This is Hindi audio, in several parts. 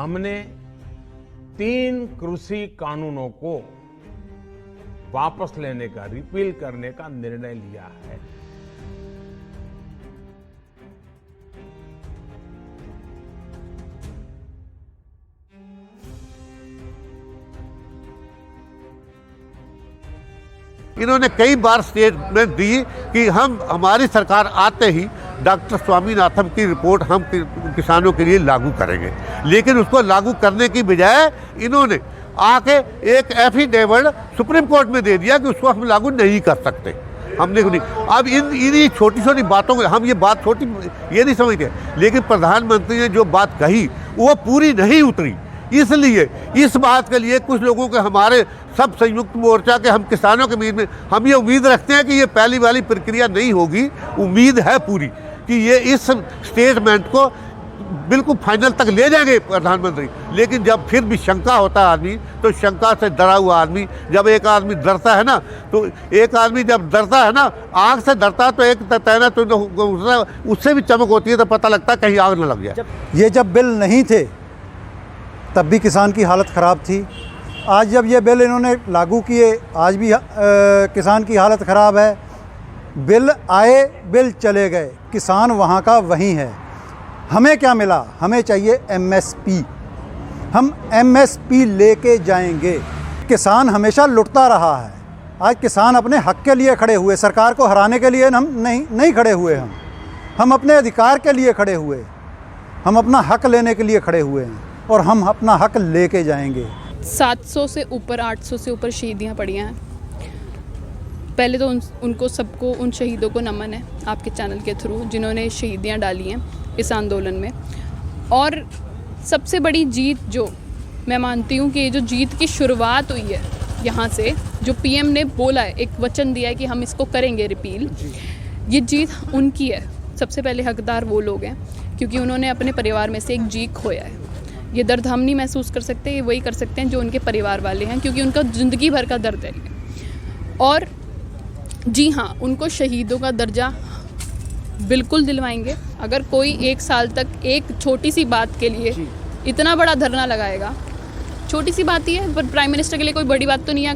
हमने 3 कृषि कानूनों को वापस लेने का, रिपील करने का निर्णय लिया है। इन्होंने कई बार स्टेटमेंट दी कि हमारी सरकार आते ही डॉक्टर स्वामीनाथन की रिपोर्ट हम किसानों के लिए लागू करेंगे, लेकिन उसको लागू करने की बजाय इन्होंने आके एक एफिडेविट सुप्रीम कोर्ट में दे दिया कि उसको हम लागू नहीं कर सकते। हमने नहीं, अब इन्हीं छोटी छोटी बातों को हम ये बात छोटी ये नहीं समझते, लेकिन प्रधानमंत्री ने जो बात कही वो पूरी नहीं उतरी। इसलिए इस बात के लिए कुछ लोगों के, हमारे सब संयुक्त मोर्चा के, हम किसानों के बीच में हम ये उम्मीद रखते हैं कि ये पहली वाली प्रक्रिया नहीं होगी। उम्मीद है पूरी कि ये इस स्टेटमेंट को बिल्कुल फाइनल तक ले जाएंगे प्रधानमंत्री। लेकिन जब फिर भी शंका होता है आदमी, तो शंका से डरा हुआ आदमी, जब एक आदमी डरता है ना, तो एक आदमी जब डरता है ना, आग से डरता है तो एक तैना तो उससे भी चमक होती है, तो पता लगता है कहीं आग न लग जाए। ये जब बिल नहीं थे तब भी किसान की हालत ख़राब थी। आज जब ये बिल इन्होंने लागू किए, आज भी किसान की हालत ख़राब है। बिल आए, बिल चले गए, किसान वहाँ का वहीं है। हमें क्या मिला? हमें चाहिए एमएसपी। हम एमएसपी लेके जाएंगे। किसान हमेशा लुटता रहा है। आज किसान अपने हक के लिए खड़े हुए, सरकार को हराने के लिए हम नहीं खड़े हुए। हम अपने अधिकार के लिए खड़े हुए, हम अपना हक लेने के लिए खड़े हुए हैं और हम अपना हक लेके जाएंगे। 700 से ऊपर, 800 से ऊपर शहीदियाँ पड़ी हैं। पहले तो उनको सबको, उन शहीदों को नमन है आपके चैनल के थ्रू, जिन्होंने शहीदियाँ डाली हैं इस आंदोलन में। और सबसे बड़ी जीत जो मैं मानती हूँ कि ये जो जीत की शुरुआत हुई है यहाँ से, जो पीएम ने बोला है, एक वचन दिया है कि हम इसको करेंगे रिपील, ये जीत उनकी है। सबसे पहले हकदार वो लोग हैं क्योंकि उन्होंने अपने परिवार में से एक जी खोया है। ये दर्द हम नहीं महसूस कर सकते, ये वही कर सकते हैं जो उनके परिवार वाले हैं, क्योंकि उनका ज़िंदगी भर का दर्द है। और जी हाँ, उनको शहीदों का दर्जा बिल्कुल दिलवाएंगे। अगर कोई 1 साल तक एक छोटी सी बात के लिए इतना बड़ा धरना लगाएगा, छोटी सी बात ही है, पर प्राइम मिनिस्टर के लिए कोई बड़ी बात तो नहीं है।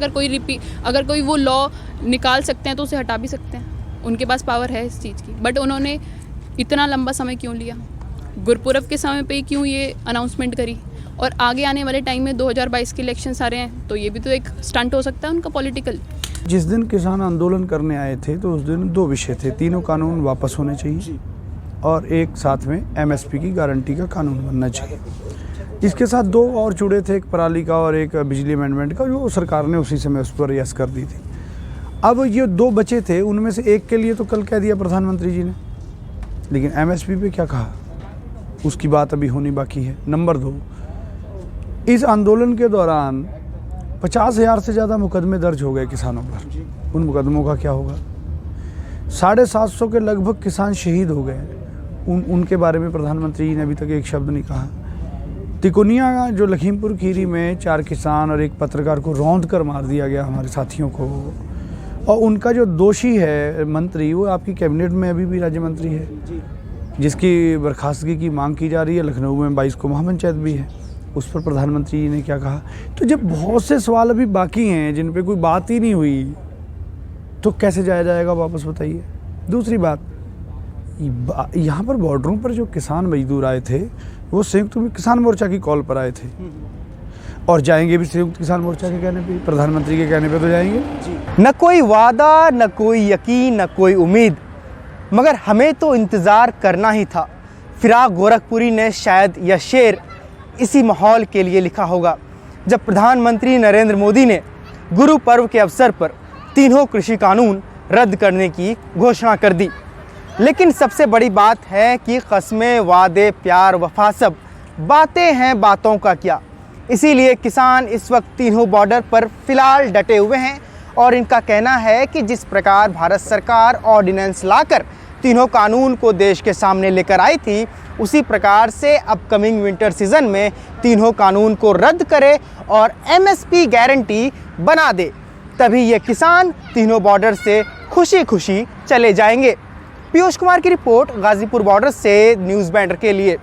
अगर कोई वो लॉ निकाल सकते हैं तो उसे हटा भी सकते हैं, उनके पास पावर है इस चीज़ की। बट उन्होंने इतना लंबा समय क्यों लिया? गुरपुरब के समय पे क्यों ये अनाउंसमेंट करी? और आगे आने वाले टाइम में 2022 के इलेक्शंस आ रहे हैं, तो ये भी तो एक स्टंट हो सकता है उनका पॉलिटिकल। जिस दिन किसान आंदोलन करने आए थे तो उस दिन 2 विषय थे। तीनों कानून वापस होने चाहिए और एक साथ में एमएसपी की गारंटी का कानून बनना चाहिए। इसके साथ 2 और जुड़े थे, एक पराली का और एक बिजली अमेंडमेंट का, जो सरकार ने उसी समय उस पर यस कर दी थी। अब ये 2 बचे थे, उनमें से एक के लिए तो कल कह दिया प्रधानमंत्री जी ने, लेकिन एमएसपी पे क्या कहा उसकी बात अभी होनी बाकी है। नंबर 2, इस आंदोलन के दौरान 50,000 से ज़्यादा मुकदमे दर्ज हो गए किसानों पर। उन मुकदमों का क्या होगा? 750 के लगभग किसान शहीद हो गए। उनके बारे में प्रधानमंत्री जी ने अभी तक एक शब्द नहीं कहा। तिकोनिया जो लखीमपुर खीरी में 4 किसान और एक पत्रकार को रौंद कर मार दिया गया, हमारे साथियों को, और उनका जो दोषी है मंत्री, वो आपकी कैबिनेट में अभी भी राज्य मंत्री है, जिसकी बर्खास्तगी की मांग की जा रही है। लखनऊ में 22 को महापंचायत भी है, उस पर प्रधानमंत्री जी ने क्या कहा? तो जब बहुत से सवाल अभी बाकी हैं जिन पे कोई बात ही नहीं हुई, तो कैसे जाया जाएगा वापस, बताइए। दूसरी बात, यहाँ पर बॉर्डरों पर जो किसान मजदूर आए थे वो संयुक्त किसान मोर्चा की कॉल पर आए थे और जाएंगे भी संयुक्त किसान मोर्चा के कहने पे, प्रधानमंत्री के कहने पे तो जाएंगे। न कोई वादा, न कोई यकीन, न कोई उम्मीद, मगर हमें तो इंतज़ार करना ही था। फिराक गोरखपुरी ने शायद यह शेर इसी माहौल के लिए लिखा होगा जब प्रधानमंत्री नरेंद्र मोदी ने गुरु पर्व के अवसर पर तीनों कृषि कानून रद्द करने की घोषणा कर दी। लेकिन सबसे बड़ी बात है कि कस्में, वादे, प्यार, वफा सब बातें हैं, बातों का क्या। इसीलिए किसान इस वक्त तीनों बॉर्डर पर फिलहाल डटे हुए हैं और इनका कहना है कि जिस प्रकार भारत सरकार ऑर्डिनेंस लाकर तीनों कानून को देश के सामने लेकर आई थी, उसी प्रकार से अपकमिंग विंटर सीजन में तीनों कानून को रद्द करे और एमएसपी गारंटी बना दे, तभी ये किसान तीनों बॉर्डर से खुशी खुशी चले जाएंगे। पीयूष कुमार की रिपोर्ट, गाजीपुर बॉर्डर से न्यूज़ बैंडर के लिए।